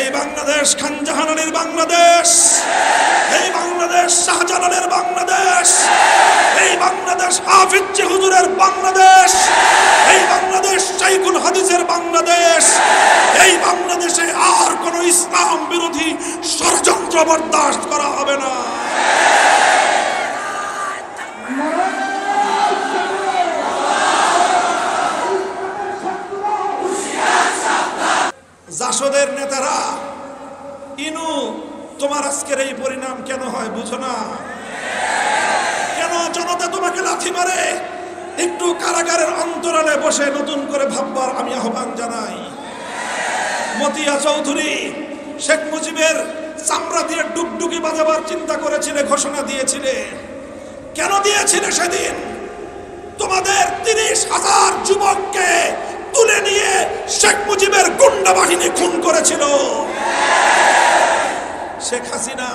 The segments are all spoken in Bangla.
এই বাংলাদেশ খানজাহানের বাংলাদেশ, এই বাংলাদেশ শাহজালালের বাংলাদেশ, এই বাংলাদেশ হাফিজ হুজুরের বাংলাদেশ, এই বাংলাদেশ শাইখুল হাদিসের বাংলাদেশ। এই বাংলাদেশে আর কোন ইসলাম বিরোধী ষড়যন্ত্র বরদাস্ত করা হবে না। জাসদের নেতারা, ইনু তোমার আজকের এই পরিণাম কেন হয় বুঝো না? কেন জনতা তোমাকে লাথি মারে? একটু কারাগারের অন্তরালে বসে নতুন করে ভাববার আমি আহ্বান জানাই। মতিয়া চৌধুরী শেখ মুজিবের চামড়া দিয়ে ডুগডুগি বাজাবার চিন্তা করেছিলে, ঘোষণা দিয়েছিলে। কেন দিয়েছিলে সেদিন? তোমাদের 30,000 যুবককে তুলে নিয়ে শেখ মুজিবের গুন্ডা বাহিনী খুন করেছিল। শেখ হাসিনা,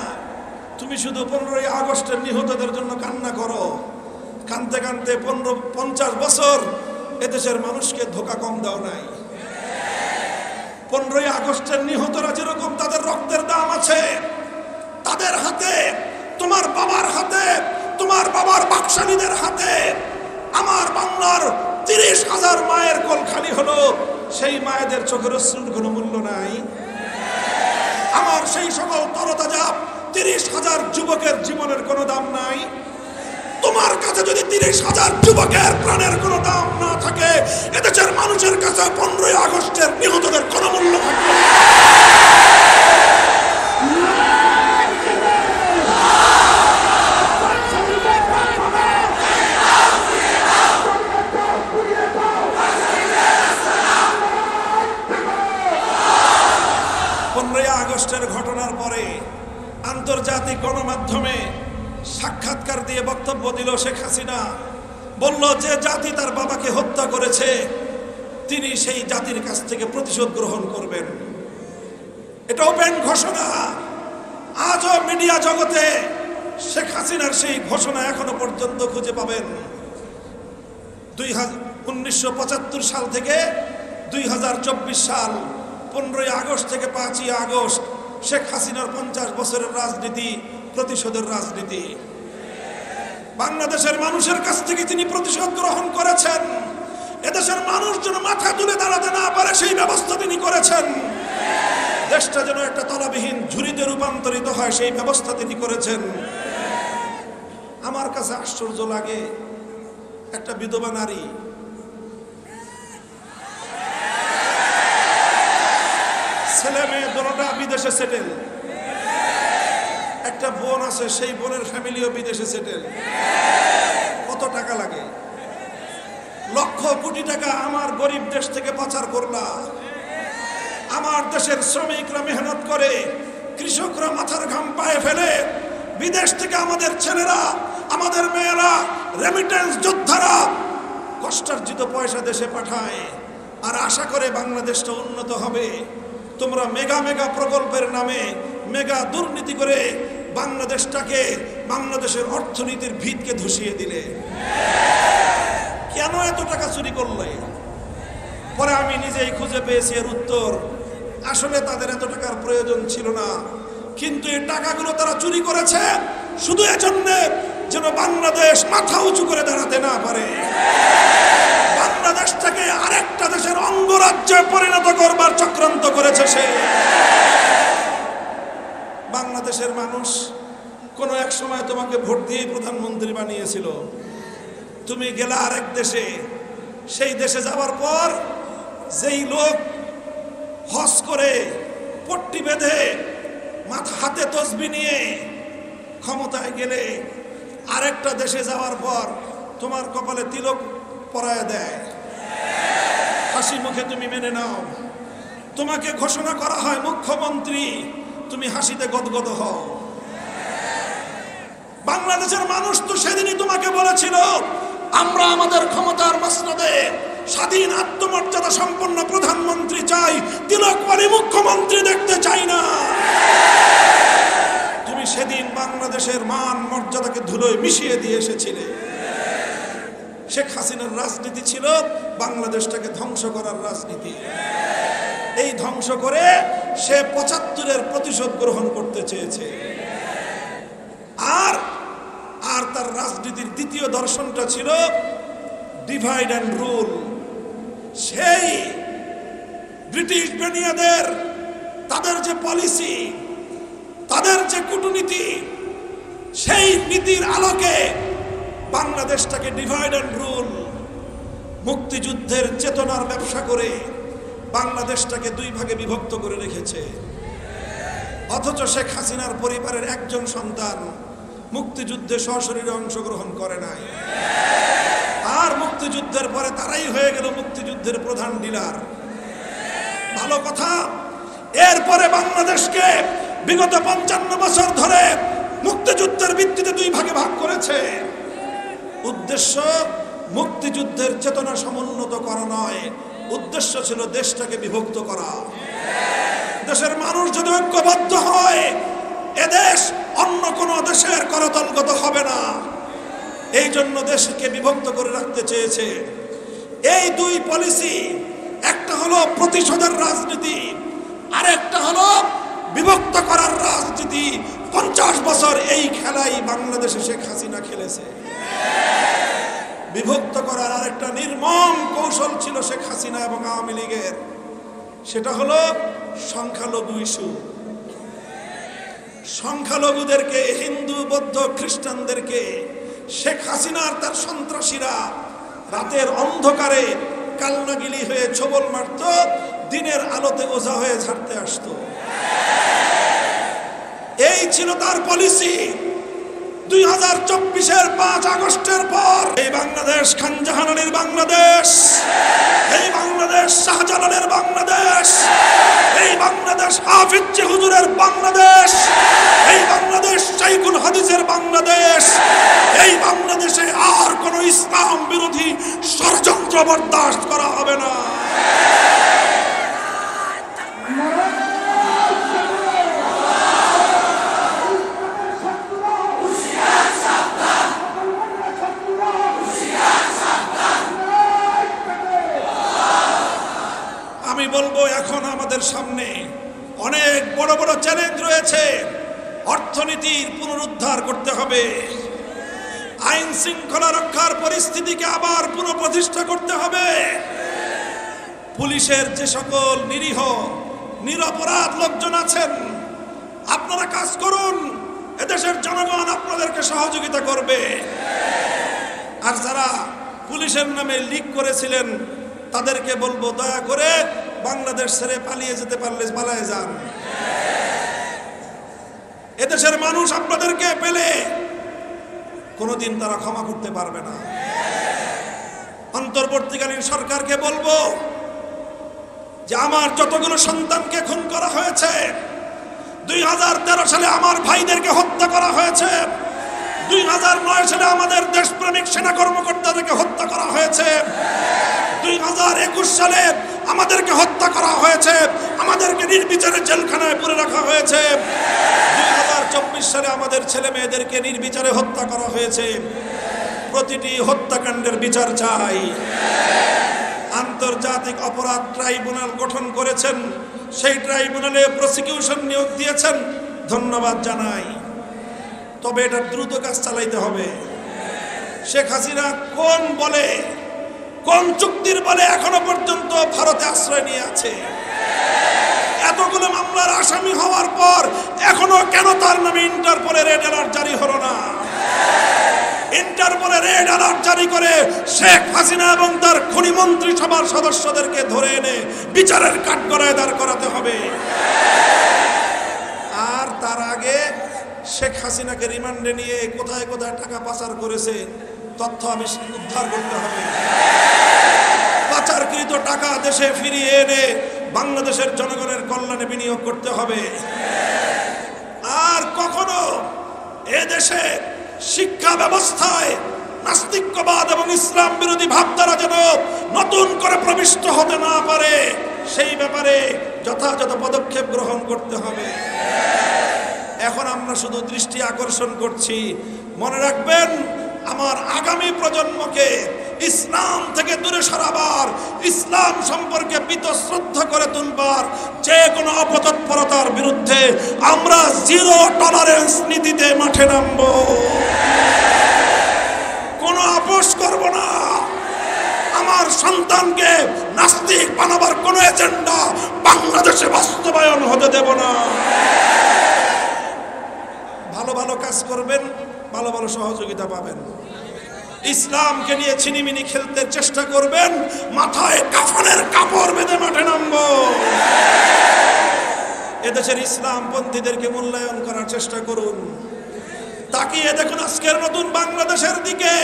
তুমি শুধু 15ই আগস্টের নিহতদের জন্য কান্না করো। কানতে কানতে 50 বছর এদেশের মানুষকে ধোঁকা কম দাও নাই। 15ই আগস্টের নিহতরা যেরকম তাদের রক্তের দাম আছে, তাদের হাতে, তোমার বাবার হাতে, তোমার বাবার বাকশালীদের হাতে আমার বাংলার 30,000 মায়ের কোল খালি হলো। সেই মায়েদের চোখের অশ্রুর কোনো মূল্য নাই। আমার সেই সকল তরতাজা 30,000 যুবকের জীবনের কোনো দাম নাই। তোমার কাছে যদি 30,000 যুবকের প্রাণের কোনো দাম না থাকে, এদেশের মানুষের কাছে 15ই আগস্টের নিহতদের কোনো মূল্য থাকবে না। আগস্টের ঘটনার পরে আন্তর্জাতিক গণমাধ্যমে সাক্ষাৎকার দিয়ে বক্তব্য দিল শেখ হাসিনা। বলল যে জাতি তার বাবাকে হত্যা করেছে, তিনি সেই জাতির কাছ থেকে প্রতিশোধ গ্রহণ করবেন। এটা ওপেন ঘোষণা। আজও মিডিয়া জগতে শেখ হাসিনার সেই ঘোষণা এখনো পর্যন্ত খুঁজে পাবেন। 1975 সাল থেকে 2024 সাল, 15ই আগস্ট থেকে 5ই আগস্ট, শেখ হাসিনার 50 বছরের রাজনীতি, প্রতিশোধের রাজনীতি। বাংলাদেশের মানুষের কাছ থেকে তিনি প্রতিশোধ গ্রহণ করেছেন। এদেশের মানুষ যেন মাথা তুলে দাঁড়াতে না পারে সেই ব্যবস্থা তিনি করেছেন। দেশটা যেন একটা তলাবিহীন ঝুড়িতে রূপান্তরিত হয় সেই ব্যবস্থা তিনি করেছেন। আমার কাছে আশ্চর্য লাগে, একটা বিধবা নারী, ছেলে মেয়ে দুটোটা বিদেশে সেটেল, একটা বোন আছে, সেই বোনের ফ্যামিলিও বিদেশে সেটেল। কত টাকা লাগে? লক্ষ কোটি টাকা আমার গরিব দেশ থেকে পাচার করলা। আমার দেশের শ্রমিকরা মেহনত করে, কৃষকরা মাথার ঘাম পায়ে ফেলে বিদেশ থেকে আমাদের ছেলেরা, আমাদের মেয়েরা, রেমিটেন্স যোদ্ধারা কষ্টার্জিত পয়সা দেশে পাঠায় আর আশা করে বাংলাদেশটা উন্নত হবে। তোমরা মেগা মেগা প্রকল্পের নামে মেগা দুর্নীতি করে বাংলাদেশটাকে, বাংলাদেশের অর্থনীতির ভিতকে ধসিয়ে দিলে। কেন এত টাকা চুরি করলে? পরে আমি নিজেই খুঁজে পেয়েছি এর উত্তর। আসলে তাদের এত টাকার প্রয়োজন ছিল না, কিন্তু এই টাকাগুলো তারা চুরি করেছে শুধু এজন্য যেন বাংলাদেশ মাথা উঁচু করে দাঁড়াতে না পারে। বাংলাদেশটাকে আরেকটা দেশের অঙ্গরাজ্যে পরিণত করবার চক্রান্ত করেছে সে। বাংলাদেশের মানুষ কোনো এক সময় তোমাকে ভোট দিয়ে প্রধানমন্ত্রী বানিয়েছিল। তুমি গেলে আরেক দেশে, সেই দেশে যাওয়ার পর যেই লোক হজ করে পট্টি বেঁধে মাথা হাতে তসবি নিয়ে ক্ষমতায় গেলে, আরেকটা দেশে যাওয়ার পর তোমার কপালে তিলক পরায় দেয়, হাসি মুখে তুমি মেনে নাও। তোমাকে ঘোষণা করা হয় মুখ্যমন্ত্রী, তুমি হাসিতে গদগদ হও। বাংলাদেশের মানুষ তো সেদিনই তোমাকে বলেছিল, আমরা আমাদের ক্ষমতার মসনদে স্বাধীন আত্মমর্যাদা সম্পন্ন প্রধানমন্ত্রী চাই, তিলকমালী মুখ্যমন্ত্রী দেখতে চাই না। তুমি সেদিন বাংলাদেশের মান মর্যাদাকে ধুলোয় মিশিয়ে দিয়ে এসেছিলে। শেখ হাসিনার রাজনীতি ছিল বাংলাদেশটাকে ধ্বংস করার রাজনীতি। এই ধ্বংস করে সে ৭৫-এর প্রতিশোধ গ্রহণ করতে চেয়েছে। আর আর তার রাজনীতির দ্বিতীয় দর্শনটা ছিল ডিভাইড অ্যান্ড রুল। সেই ব্রিটিশ বেনিয়াদের তাদের যে পলিসি, তাদের যে কূটনীতি, সেই নীতির আলোকে বাংলাদেশটাকে ডিভাইড অ্যান্ড রুল, মুক্তিযুদ্ধের চেতনার ব্যবসা করে বাংলাদেশটাকে দুই ভাগে বিভক্ত করে রেখেছে। অথচ শেখ হাসিনার পরিবারের একজন সন্তান মুক্তিযুদ্ধে সশরীরে অংশগ্রহণ করে নাই। আর মুক্তিযুদ্ধের পরে তারাই হয়ে গেল মুক্তিযুদ্ধের প্রধান ডিলার। ভালো কথা, এরপরে বাংলাদেশকে বিগত ৫৫ বছর ধরে মুক্তিযুদ্ধের ভিত্তিতে দুই ভাগে ভাগ করেছে। উদ্দেশ্য মুক্তিযুদ্ধের চেতনা সমুন্নত করা নয়, উদ্দেশ্য ছিল দেশটাকে বিভক্ত করা। দেশের মানুষ যদি ঐক্যবদ্ধ হয়, এদেশ অন্য কোন দেশের করতলগত হবে না। এই জন্য দেশকে বিভক্ত করে রাখতে চেয়েছে। এই দুই পলিসি, একটা হলো প্রতিশোধের রাজনীতি, আরেকটা হলো বিভক্ত করার রাজনীতি। ৫০ বছর এই খেলাই বাংলাদেশে শেখ হাসিনা খেলেছে। বিভক্ত করার আরেকটা নির্মম কৌশল ছিল শেখ হাসিনা এবং আওয়ামী লীগের, সেটা হলো সংখ্যালঘু ইস্যু। সংখ্যালঘুদেরকে, হিন্দু, বৌদ্ধ, খ্রিস্টানদেরকে শেখ হাসিনার তার সন্ত্রাসীরা রাতের অন্ধকারে কালনাগিলি হয়ে ছোবল মারত, দিনের আলোতে ওঝা হয়ে ঝাড়তে আসতো। এই ছিল তার পলিসি। 2024-এর ৫ আগস্টের পর এই বাংলাদেশ খানজাহান আলীর বাংলাদেশ, এই বাংলাদেশ শাহজালালের বাংলাদেশ, এই বাংলাদেশ হাফিজ হুজুরের বাংলাদেশ, এই বাংলাদেশ শাইখুল হাদিসের বাংলাদেশ। এই বাংলাদেশে আর কোন ইসলাম বিরোধী ষড়যন্ত্র বরদাস্ত করা হবে না। আমি বলবো, এখন আমাদের সামনে অনেক বড় বড় চ্যালেঞ্জ রয়েছে। অর্থনীতির পুনরুদ্ধার করতে হবে, আইন শৃঙ্খলা রক্ষার পরিস্থিতিকে আবার পুনঃপ্রতিষ্ঠা করতে হবে। পুলিশের যে সকল নিরীহ নিরপরাধ লোকজন আছেন, আপনারা কাজ করুন, এদেশের জনগণ আপনাদেরকে সহযোগিতা করবে। আর যারা পুলিশের নামে লিক করেছিলেন, তাদেরকে বলবো, দয়া করে বাংলাদেশ ছেড়ে পালিয়ে যেতে পারলে পালিয়ে যান। এদেশের মানুষ আপনাদেরকে পেলে কোনোদিন তারা ক্ষমা করতে পারবে না। অন্তর্বর্তীকালীন সরকারকে বলবো যে আমার যতগুলো সন্তানকে খুন করা হয়েছে, 2013 সালে আমার ভাইদেরকে হত্যা করা হয়েছে, 2009 সালে আমাদের দেশপ্রেমিক সেনা কর্মকর্তাদেরকে হত্যা করা হয়েছে, 2021 সালে আমাদেরকে হত্যা করা হয়েছে, আমাদেরকে নির্বিচারে জেলখানায় পুরে রাখা হয়েছে, 2024 সালে আমাদের ছেলে মেয়েদেরকে নির্বিচারে হত্যা করা হয়েছে। প্রতিটি হত্যাকাণ্ডের বিচার চাই। আন্তর্জাতিক অপরাধ ট্রাইব্যুনাল গঠন করেছেন, সেই ট্রাইব্যুনালে প্রসিকিউশন নিয়োগ দিয়েছেন, ধন্যবাদ জানাই। তবে এটা দ্রুত কাজ চালাইতে হবে। শেখ হাসিনা কোন বলে, কোন চুক্তির বলে এখনো পর্যন্ত ভারতে আশ্রয় নিয়ে আছে? এতগুলো মামলার আসামি হওয়ার পর এখনো কেন তার নামে ইন্টারপোলে রেড অ্যালার্ট জারি হলো না? ইন্টারপোলে রেড অ্যালার্ট জারি করে শেখ হাসিনা এবং তার খুনি মন্ত্রিসভার সদস্যদেরকে ধরে এনে বিচারের কাঠগড়ায় দাঁড় করাতে হবে। আর তার আগে শেখ হাসিনাকে রিমান্ডে নিয়ে কোথায় কোথায় টাকা পাচার করেছে তথ্য উদ্ধার করতে হবে। পাচারকৃত টাকা দেশে ফিরিয়ে এনে বাংলাদেশের জনগণের কল্যাণে বিনিয়োগ করতে হবে। আর কখনো এ দেশে শিক্ষা ব্যবস্থায় নাস্তিক্যবাদ এবং ইসলাম বিরোধী ভাবধারা যেন নতুন করে প্রবিষ্ট হতে না পারে, সেই ব্যাপারে যথাযথ পদক্ষেপ গ্রহণ করতে হবে। এখন আমরা শুধু দৃষ্টি আকর্ষণ করছি। মনে রাখবেন, আমার আগামী প্রজন্মকে ইসলাম থেকে দূরে সরাবার, ইসলাম সম্পর্কে বীতশ্রদ্ধা করে তুলবার, যে কোনো অপতৎপরতার বিরুদ্ধে আমরা জিরো টলারেন্স নীতিতে মাঠে নামবো। কোনো আপোষ করব না। আমার সন্তানকে নাস্তিক বানাবার কোনো এজেন্ডা বাংলাদেশে বাস্তবায়ন হতে দেব না। ভালো ভালো কাজ করবেন, ভালো ভালো সহযোগিতা পাবেন। ইসলামকে নিয়ে ছিনিমিনি খেলতে চেষ্টা করবেন, মাথায় কাফনের কাপড় বেঁধে মাঠে নামবো। এদেশের ইসলামপন্থীদেরকে মূল্যায়ন করার চেষ্টা করুন। তাকিয়ে দেখুন আজকের নতুন বাংলাদেশের দিকে।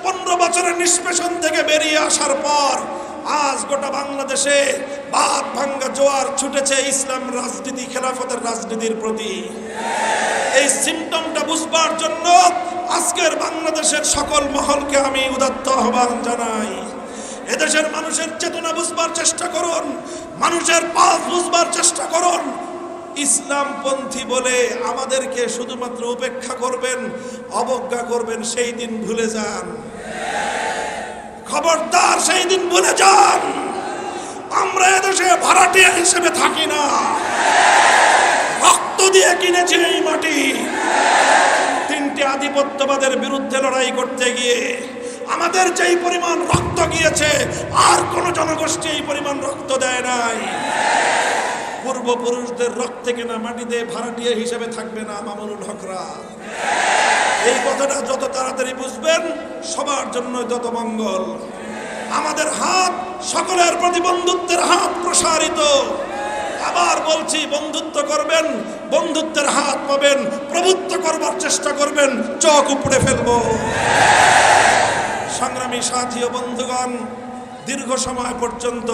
15 বছরের নিষ্পেষণ থেকে বেরিয়ে আসার পর আজ গোটা বাংলাদেশে বাদ ভাঙ্গা জোয়ার ছুটেছে ইসলাম রাজনীতি, খেলাফতের রাজনীতির প্রতি। এই সিমটমটা বুঝবার জন্য আজকের বাংলাদেশের সকল মহলকে আমি উদাত্ত আহ্বান জানাই। এদেশের মানুষের চেতনা বুঝবার চেষ্টা করুন, মানুষের পালস বুঝবার চেষ্টা করুন। ইসলামপন্থী বলে আমাদেরকে শুধুমাত্র উপেক্ষা করবেন, অবজ্ঞা করবেন, সেই দিন ভুলে যান। খবরদার, সেই দিন ভুলে যান। আমরা এদেশে ভাড়াটিয়া হিসেবে থাকি না, রক্ত দিয়ে কিনেছি এই মাটি। 3টে আধিপত্যবাদের বিরুদ্ধে লড়াই করতে গিয়ে আমাদের যেই পরিমাণ রক্ত গিয়েছে, আর কোন জনগোষ্ঠী এই পরিমাণ রক্ত দেয় নাই। পূর্বপুরুষদের রক্তে কেনা মাটিতে ভাড়াটিয়া হিসেবে থাকবে না মামুনুল হকরা। এই কথাটা যত তাড়াতাড়ি বুঝবেন, সবার জন্য তত মঙ্গল। আমাদের হাত সকলের প্রতি বন্ধুত্বের হাত প্রসারিত। আবার বলছি, বন্ধুত্ব করবেন, বন্ধুত্বের হাত পাবেন। প্রভুত্ব করবার চেষ্টা করবেন, চোখ উপড়ে ফেলবো। সংগ্রামী সাথী ও বন্ধুগণ, দীর্ঘ সময় পর্যন্ত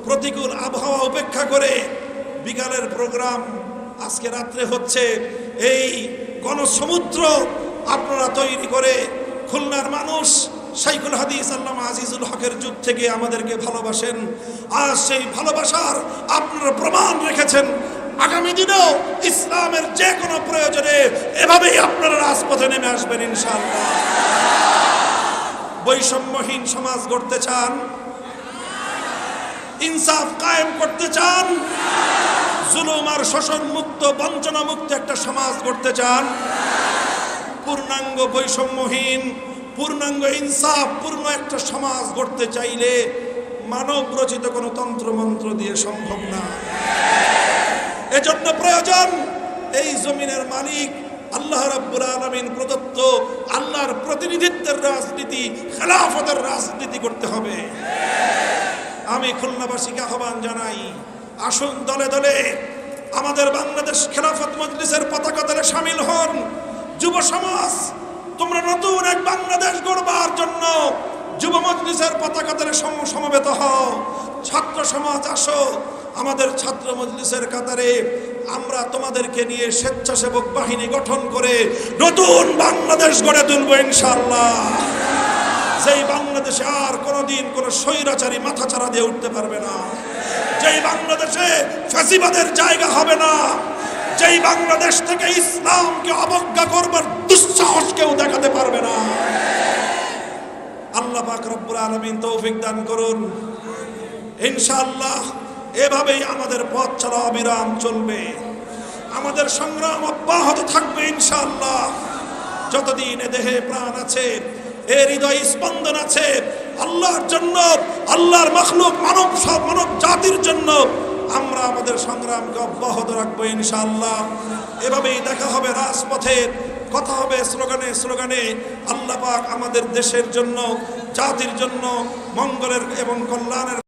প্রতিকূল আবহাওয়া উপেক্ষা করে বিকালের প্রোগ্রাম আজকে রাত্রে হচ্ছে। এই গণসমুদ্র আপনারা তৈরি করে খুলনার মানুষ শাইখুল হাদিস আল্লামা আজিজুল হকের যুগ থেকে আমাদেরকে ভালোবাসেন। আজ সেই ভালোবাসার আপনারা প্রমাণ রেখেছেন। আগামী দিনেও ইসলামের যে কোনো প্রয়োজনে এভাবেই আপনারা রাজপথে নেমে আসবেন ইনশাআল্লাহ। বৈষম্যহীন সমাজ গড়তে চান, ইনসাফ কায়েম করতে চান, জুলুম আর শোষণ মুক্ত, বঞ্চনা মুক্ত একটা সমাজ গড়তে চান। পূর্ণাঙ্গ বৈষম্যহীন, পূর্ণাঙ্গ ইনসাফ পূর্ণ একটা সমাজ গড়তে চাইলে মানব রচিত কোনো তন্ত্রমন্ত্র দিয়ে সম্ভব না। এজন্য প্রয়োজন এই জমিনের মালিক আল্লাহ রাব্বুল আলামিন প্রদত্ত আল্লাহর প্রতিনিধিত্বের রাজনীতি, খেলাফতের রাজনীতি করতে হবে। আমি খুলনাবাসীকে আহ্বান জানাই, আসুন দলে দলে আমাদের বাংলাদেশ খেলাফত মজলিসের পতাকা তলে শামিল হন। যুব সমাজ, তোমরা নতুন এক বাংলাদেশ গড়বার জন্য যুব মজলিসের পতাকা তলে সমবেত হও। ছাত্র সমাজ আসো, আমাদের ছাত্র মজলিসের কাতারে আমরা তোমাদেরকে নিয়ে স্বেচ্ছাসেবক বাহিনী গঠন করে নতুন বাংলাদেশ গড়ে তুলব ইনশাআল্লাহ। যেই বাংলাদেশে আর কোনোদিন কোনো স্বৈরাচারী মাথাচাড়া দিয়ে উঠতে পারবে না, যেই বাংলাদেশে ফ্যাসিবাদের জায়গা হবে না, যেই বাংলাদেশ থেকে ইসলামকে অবজ্ঞা করবার দুঃসাহস কেউ দেখাতে পারবে না। আল্লাহ পাক রব্বুল আলামিন তৌফিক দান করুন ইনশাআল্লাহ। এভাবেই আমাদের পথ চলা অবিরাম চলবে, আমাদের সংগ্রাম অব্যাহত থাকবে ইনশাআল্লাহ। যতদিন এ দেহে প্রাণ আছে, এর হৃদয় স্পন্দন আছে, আল্লাহর জন্য, আল্লাহর মাখলুক মানব জাতির জন্য আমরা আমাদের সংগ্রামকে অব্যাহত রাখবো ইনশাআল্লাহ। এভাবেই দেখা হবে রাজপথে, কথা হবে স্লোগানে স্লোগানে। আল্লাহ পাক আমাদের দেশের জন্য, জাতির জন্য মঙ্গলের এবং কল্যাণের